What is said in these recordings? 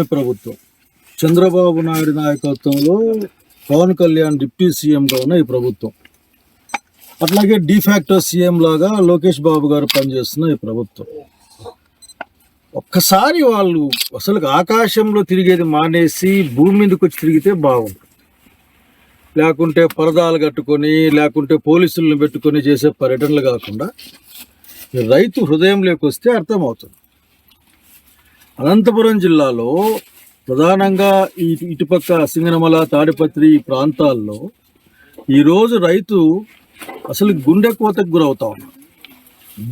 ప్రభుత్వం చంద్రబాబు నాయుడు నాయకత్వంలో పవన్ కళ్యాణ్ డిప్యూటీ సీఎంగా ఉన్న ఈ ప్రభుత్వం, అట్లాగే డిఫాక్టో సీఎం లాగా లోకేష్ బాబు గారు పనిచేస్తున్న ఈ ప్రభుత్వం. ఒక్కసారి వాళ్ళు అసలు ఆకాశంలో తిరిగేది మానేసి భూమి మీదకి వచ్చి తిరిగితే బాగుంది. లేకుంటే పరదాలు కట్టుకొని, లేకుంటే పోలీసులను పెట్టుకొని చేసే పర్యటనలు కాకుండా రైతు హృదయంలోకి వస్తే అర్థమవుతుంది. అనంతపురం జిల్లాలో ప్రధానంగా ఇటుపక్క సింగనమల, తాడిపత్రి ప్రాంతాల్లో ఈరోజు రైతు అసలు గుండె కోతకు గురవుతా ఉన్నాడు,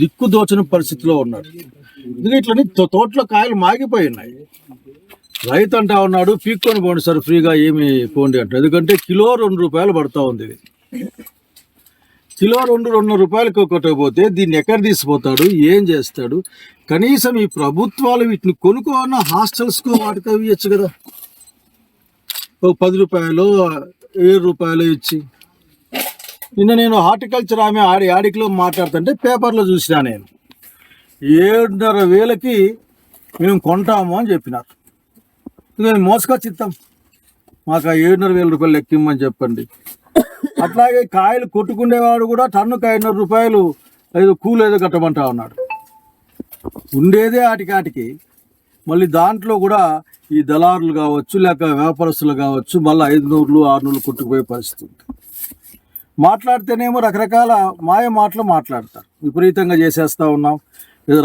దిక్కు దోచని పరిస్థితిలో ఉన్నాడు. ఎందుకంటే ఇట్లని తోటలో కాయలు మాగిపోయి ఉన్నాయి. రైతు అంటా ఉన్నాడు, పీక్కొని పోండి సార్, ఫ్రీగా ఏమి పోండి అంటారు. ఎందుకంటే కిలో 2 రూపాయలు పడతా ఉంది. ఇది కిలో 2-2.5 రూపాయలకి కొట్టకపోతే దీన్ని ఎక్కడ తీసిపోతాడు, ఏం చేస్తాడు? కనీసం ఈ ప్రభుత్వాలు వీటిని కొనుక్కోన్న హాస్టల్స్కు వాటికి ఇవ్వచ్చు కదా, ఒక 10 రూపాయలు 7 రూపాయలు ఇచ్చి. నిన్న నేను హార్టికల్చర్ ఆమె ఆడికిలో మాట్లాడుతుంటే పేపర్లో చూసినా, నేను 7,500 మేము కొంటాము అని చెప్పినారు. మేము మోసుకొచ్చి ఇస్తాం, మాకు 7,500 రూపాయలు ఎక్కిమ్మని చెప్పండి. అట్లాగే కాయలు కొట్టుకునేవాడు కూడా టన్నుకు 500 రూపాయలు ఏదో కూలు ఏదో కట్టమంటా ఉన్నాడు. ఉండేదే ఆటికి మళ్ళీ దాంట్లో కూడా ఈ దళారులు కావచ్చు, లేక వ్యాపారస్తులు కావచ్చు, మళ్ళీ 500-600 కొట్టుకుపోయే పరిస్థితి ఉంది. మాట్లాడితేనేమో రకరకాల మాయ మాటలు మాట్లాడతారు, విపరీతంగా చేసేస్తూ ఉన్నాం,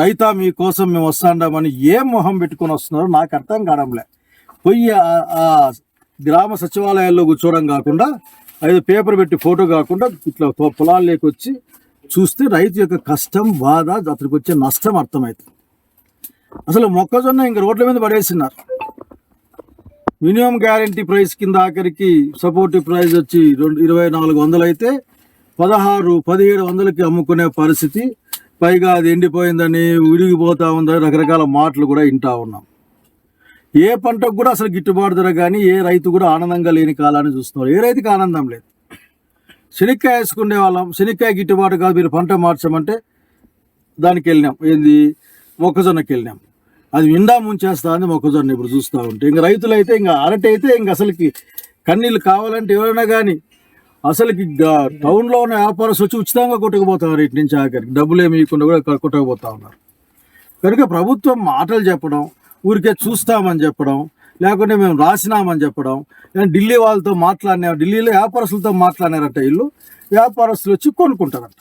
రైతా మీకోసం మేము వస్తాండామని ఏం మొహం పెట్టుకొని వస్తున్నారో నాకు అర్థం కావడంలే. పోయి ఆ గ్రామ సచివాలయాల్లో కూర్చోవడం కాకుండా, అది పేపర్ పెట్టి ఫోటో కాకుండా ఇట్లా పొలాల్లోకి వచ్చి చూస్తే రైతు యొక్క కష్టం, బాధ, అతనికి వచ్చే నష్టం అర్థమవుతుంది. అసలు మొక్కజొన్న ఇంక రోడ్ల మీద పడేసినారు. మినిమం గ్యారంటీ ప్రైస్ కింద ఆఖరికి సపోర్టివ్ ప్రైస్ వచ్చి 2,400 అయితే 16,000-1700 అమ్ముకునే పరిస్థితి. పైగా అది ఎండిపోయిందని, విడిగిపోతా ఉందని రకరకాల మాటలు కూడా వింటా ఉన్నాం. ఏ పంటకు కూడా అసలు గిట్టుబాటు ధర కానీ ఏ రైతు కూడా ఆనందంగా లేని కాలాన్ని చూస్తున్నారు. ఏ రైతుకి ఆనందం లేదు. శనక్కాయ వేసుకునే వాళ్ళం, శనక్కాయ గిట్టుబాటు కాదు, మీరు పంట మార్చమంటే దానికి వెళ్ళినాం. ఏంది, మొక్కజొన్నకి వెళ్ళినాం. అది నిండా ముంచేస్తా ఉంది మొక్కజొన్న. ఇప్పుడు చూస్తూ ఉంటే ఇంకా రైతులు అయితే ఇంకా అరటి అయితే ఇంక అసలుకి కన్నీళ్ళు కావాలంటే ఎవరైనా కానీ అసలుకి టౌన్లో ఉన్న వ్యాపారస్తులు వచ్చి ఉచితంగా కొట్టుకుపోతున్నారు. ఇటు నుంచి ఆఖరికి డబ్బులు ఏమి ఇవ్వకుండా కూడా కొట్టుకుపోతా ఉన్నారు. కనుక ప్రభుత్వం మాటలు చెప్పడం, ఊరికే చూస్తామని చెప్పడం, లేకుంటే మేము రాసినామని చెప్పడం, ఢిల్లీ వాళ్ళతో మాట్లాడినా, ఢిల్లీలో వ్యాపారస్తులతో మాట్లాడినారట. వీళ్ళు వ్యాపారస్తులు వచ్చి కొనుక్కుంటారట.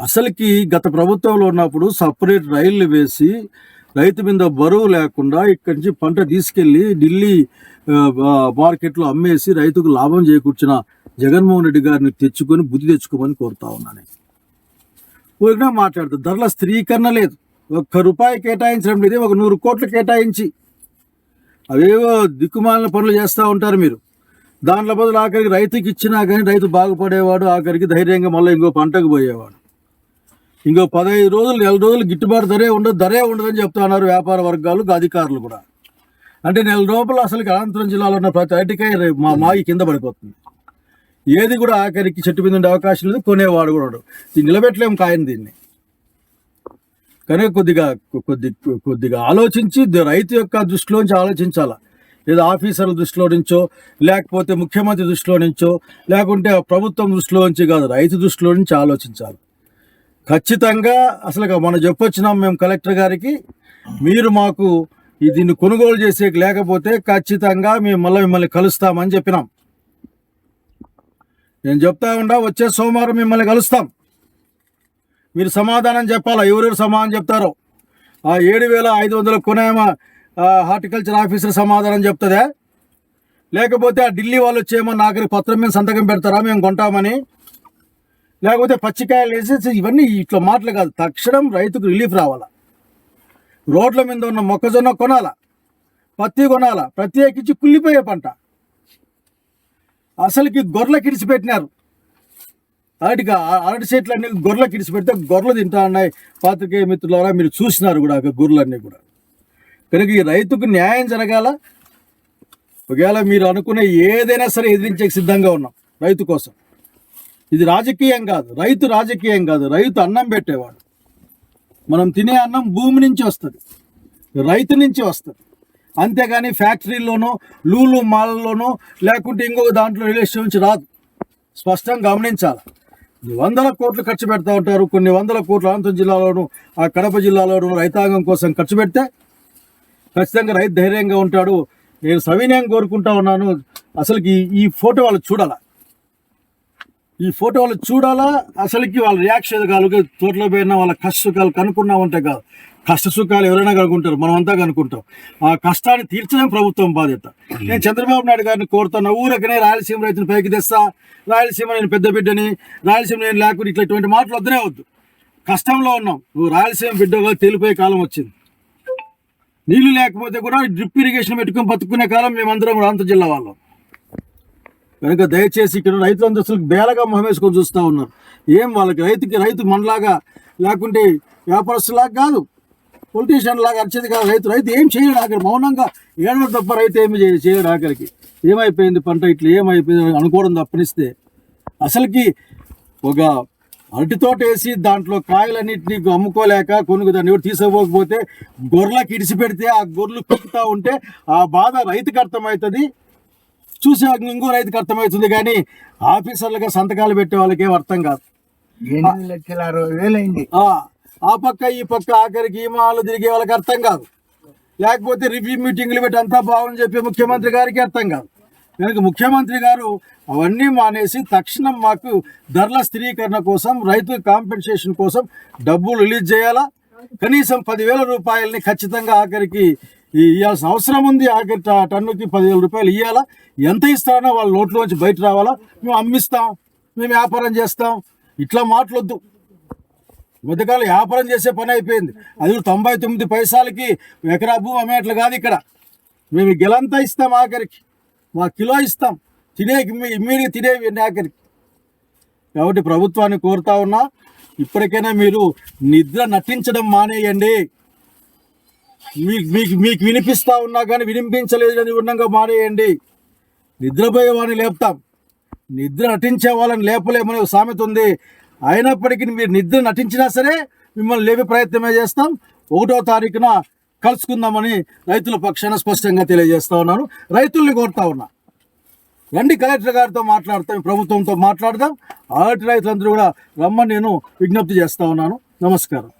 అసలుకి గత ప్రభుత్వంలో ఉన్నప్పుడు సపరేట్ రైళ్లు వేసి రైతు మీద బరువు లేకుండా ఇక్కడి నుంచి పంట తీసుకెళ్లి ఢిల్లీ మార్కెట్లో అమ్మేసి రైతుకు లాభం చేకూర్చిన జగన్మోహన్ రెడ్డి గారిని తెచ్చుకొని బుద్ధి తెచ్చుకోమని కోరుతా ఉన్నాను. ఊరికే మాట్లాడుతుంది. ధరల స్థిరీకరణ లేదు, 1 రూపాయి కేటాయించడం లేదు, 100 కోట్లు కేటాయించి అవేవో దిక్కుమాలిన పనులు చేస్తూ ఉంటారు మీరు. దాంట్లో బదులు ఆఖరికి రైతుకి ఇచ్చినా కానీ రైతు బాగుపడేవాడు, ఆఖరికి ధైర్యంగా మళ్ళీ ఇంకో పంటకు పోయేవాడు. ఇంకో 15 రోజులు 4 రోజులు గిట్టుబాటు ధరే ఉండదని చెప్తున్నారు వ్యాపార వర్గాలు, అధికారులు కూడా. అంటే 4 రోజులు అసలుకి అనంతపురం జిల్లాలో ఉన్న ప్రతి అరటికాయ మాగి కింద పడిపోతుంది. ఏది కూడా ఆఖరికి చెట్టు మీద ఉండే అవకాశం లేదు, కొనేవాడు కూడా ఉండడు. నిలబెట్టలేము కాయని దీన్ని. కనుక కొద్దిగా ఆలోచించి రైతు యొక్క దృష్టిలోంచి ఆలోచించాలా. లేదా ఆఫీసర్ల దృష్టిలో నుంచో, లేకపోతే ముఖ్యమంత్రి దృష్టిలో నుంచో, లేకుంటే ప్రభుత్వం దృష్టిలో నుంచి కాదు, రైతు దృష్టిలో నుంచి ఆలోచించాలి. ఖచ్చితంగా అసలు మనం చెప్పొచ్చినాం మేము కలెక్టర్ గారికి, మీరు మాకు దీన్ని కొనుగోలు చేసే లేకపోతే ఖచ్చితంగా మేము మిమ్మల్ని కలుస్తామని చెప్పినాం. నేను చెప్తా ఉండా, వచ్చే సోమవారం మిమ్మల్ని కలుస్తాం. మీరు సమాధానం చెప్పాలా, ఎవరెవరు సమాధానం చెప్తారో. ఆ 7,500 కొనేమో హార్టికల్చర్ ఆఫీసర్ సమాధానం చెప్తుందా, లేకపోతే ఆ ఢిల్లీ వాళ్ళు వచ్చేమో నాకు పత్రం మీద సంతకం పెడతారా మేము కొంటామని, లేకపోతే పచ్చికాయలు వేసేసి ఇవన్నీ ఇట్లా మాటలు కాదు. తక్షణం రైతుకు రిలీఫ్ రావాలా. రోడ్ల మీద ఉన్న మొక్కజొన్న కొనాలా, పత్తి కొనాలా, ప్రత్యేకించి కుళ్ళిపోయే పంట. అసలుకి గొర్రెలకు ఇడిచిపెట్టినారు. అరటి చెట్లన్నీ గొర్రెలకు ఇడిచిపెడితే గొర్రెలు తింటా ఉన్నాయి. పాత్రికేయ మిత్రులారా మీరు చూసినారు కూడా గొర్రెలన్నీ కూడా. కనుక ఈ రైతుకు న్యాయం జరగాల. ఒకవేళ మీరు అనుకునే ఏదైనా సరే ఎదిరించే సిద్ధంగా ఉన్నాం రైతు కోసం. ఇది రాజకీయం కాదు, రాజకీయం కాదు, రైతు అన్నం పెట్టేవాడు. మనం తినే అన్నం భూమి నుంచి వస్తుంది. రైతు నుంచి వస్తుంది. అంతేగాని ఫ్యాక్టరీల్లోనో లూలు మాల్లోనో లేకుంటే ఇంకొక దాంట్లో రిలేషన్ నుంచి రాదు. స్పష్టంగా గమనించాలి. వందల కోట్లు ఖర్చు పెడతా ఉంటారు. కొన్ని వందల కోట్లు అనంతపురం జిల్లాలోను ఆ కడప జిల్లాలోను రైతాంగం కోసం ఖర్చు పెడితే ఖచ్చితంగా రైతు ధైర్యంగా ఉంటాడు. నేను సవినయంగా కోరుకుంటా ఉన్నాను. అసలుకి ఈ ఫోటో వాళ్ళు చూడాలా, ఈ ఫోటో వాళ్ళు చూడాలా. అసలుకి వాళ్ళ రియాక్షన్ కాదు. తోటలో పోయినా వాళ్ళ కష్ట సుఖాలు కనుక్కున్నామంటే కాదు, కష్ట సుఖాలు ఎవరైనా కనుక్కుంటారు, మనం అంతా కనుక్కుంటాం. ఆ కష్టాన్ని తీర్చడం ప్రభుత్వం బాధ్యత. నేను చంద్రబాబు నాయుడు గారిని కోరుతున్నా, ఊరకనే రాయలసీమ రైతుని పైకి తెస్తా, రాయలసీమ నేను పెద్ద బిడ్డని, రాయలసీమ నేను లేకుండా ఇట్లాంటి మాటలు వద్దనే వద్దు. కష్టంలో ఉన్నాం. నువ్వు రాయలసీమ బిడ్డగా తెలిపోయే కాలం వచ్చింది. నీళ్లు లేకపోతే కూడా డ్రిప్ ఇరిగేషన్ పెట్టుకుని బతుకునే కాలం మేమందరం కూడా అనంతపురం జిల్లా వాళ్ళం. కనుక దయచేసి ఇక్కడ రైతులందరూ అసలు బేలగా మొహం వేసుకొని చూస్తూ ఉన్నారు. ఏం వాళ్ళకి రైతు మనలాగా లేకుంటే వ్యాపారస్తులాగా కాదు, పొలిటీషియన్ లాగా అరిచేది కాదు. రైతు ఏం చేయడు ఆఖరి, మౌనంగా ఏడడం తప్ప రైతు ఏమి చేయడు ఆఖరికి. ఏమైపోయింది పంట ఇట్లా ఏమైపోయింది అనుకోవడం తప్పనిస్తే, అసలుకి ఒక అరటి తోట వేసి దాంట్లో కాయలన్నింటినీ అమ్ముకోలేక కొనుక్కు దాన్ని ఎవరు తీసుకోకపోతే గొర్రెలకు ఇడిచి పెడితే ఆ గొర్రెలు కుక్కుతూ ఉంటే ఆ బాధ రైతుకి అర్థమవుతుంది, చూసే ఇంకో రైతుకి అర్థమవుతుంది. కానీ ఆఫీసర్లుగా సంతకాలు పెట్టే వాళ్ళకి ఏం అర్థం కాదు. 8,60,000 అయింది. ఆ పక్క ఈ పక్క ఆఖరికి ఈ మాలు తిరిగే వాళ్ళకి అర్థం కాదు. లేకపోతే రివ్యూ మీటింగ్లు పెట్టి అంతా బాగుందని చెప్పి ముఖ్యమంత్రి గారికి అర్థం కాదు. కనుక ముఖ్యమంత్రి గారు అవన్నీ మానేసి తక్షణం మాకు ధరల స్థిరీకరణ కోసం, రైతు కాంపెన్సేషన్ కోసం డబ్బులు రిలీజ్ చేయాలా. కనీసం 10,000 రూపాయలని ఖచ్చితంగా ఆఖరికి ఇవ్వాల్సిన అవసరం ఉంది. ఆఖరి టన్నుకి 10,000 రూపాయలు ఇవ్వాలా. ఎంత ఇస్తారో వాళ్ళ నోట్లోంచి బయట రావాలా. మేము అమ్మిస్తాం, మేము వ్యాపారం చేస్తాం, ఇట్లా మాటలొద్దు. మధ్యకాలం వ్యాపారం చేసే పని అయిపోయింది. అది 99 పైసలకి ఎకరా భూమి అమ్మేట్లు కాదు. ఇక్కడ మేము గెలంతా ఇస్తాం, ఆఖరికి మా కిలో ఇస్తాం, ఇమ్మీడియట్ తినేవి ఆఖరికి. కాబట్టి ప్రభుత్వాన్ని కోరుతా ఉన్నా, ఇప్పటికైనా మీరు నిద్ర నటించడం మానేయండి. మీకు వినిపిస్తా ఉన్నా కానీ వినిపించలేదు అని ఉండగా మానేయండి. నిద్రపోయే వాళ్ళని లేపుతాం, నిద్ర నటించే వాళ్ళని లేపలేమనే సామెత ఉంది. అయినప్పటికీ మీరు నిద్ర నటించినా సరే మిమ్మల్ని లేపే ప్రయత్నమే చేస్తాం. 1వ తారీఖున కలుసుకుందామని రైతుల పక్షాన స్పష్టంగా తెలియజేస్తా ఉన్నాను. రైతుల్ని కోరుతా ఉన్నా, రండి కలెక్టర్ గారితో మాట్లాడతాం, ప్రభుత్వంతో మాట్లాడదాం. అలాంటి రైతులందరూ కూడా రమ్మని నేను విజ్ఞప్తి చేస్తా ఉన్నాను. నమస్కారం.